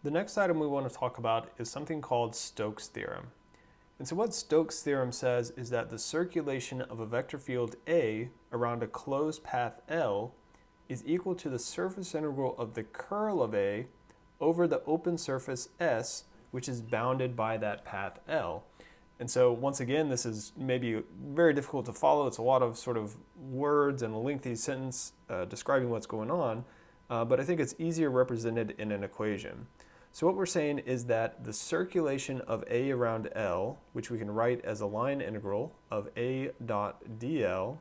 The next item we want to talk about is something called Stoke's theorem. And so what Stoke's theorem says is that the circulation of a vector field A around a closed path L is equal to the surface integral of the curl of A over the open surface S, which is bounded by that path L. And so once again, this is maybe very difficult to follow. It's a lot of sort of words and a lengthy sentence describing what's going on, but I think it's easier represented in an equation. So what we're saying is that the circulation of A around L, which we can write as a line integral of A dot dl,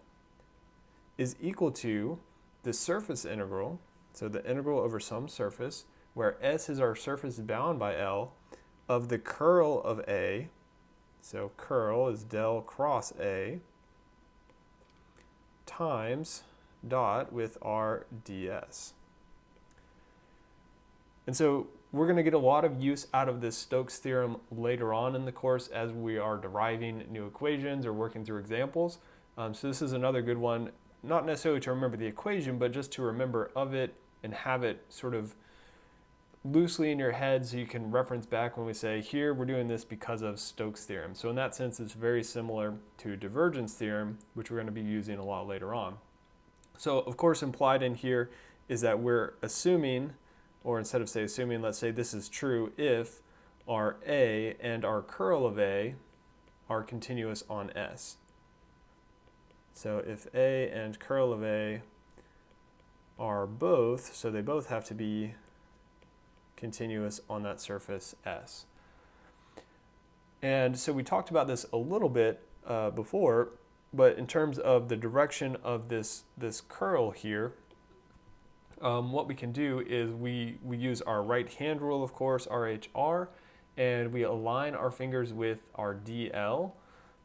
is equal to the surface integral, so the integral over some surface, where S is our surface bound by L, of the curl of A, so curl is del cross A, times dot with our ds. And so we're going to get a lot of use out of this Stoke's theorem later on in the course as we are deriving new equations or working through examples. So this is another good one, not necessarily to remember the equation, but just to remember of it and have it sort of loosely in your head so you can reference back when we say, here we're doing this because of Stoke's theorem. So in that sense, it's very similar to divergence theorem, which we're going to be using a lot later on. So of course, implied in here is that we're assuming, or instead of say assuming, let's say this is true if our A and our curl of A are continuous on S. So if A and curl of A are both, so they both have to be continuous on that surface S. And so we talked about this a little bit before, but in terms of the direction of this curl here, what we can do is we use our right hand rule, of course, RHR, and we align our fingers with our DL.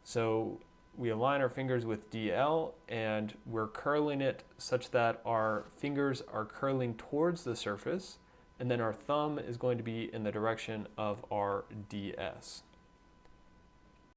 So we align our fingers with DL and we're curling it such that our fingers are curling towards the surface, and then our thumb is going to be in the direction of our DS.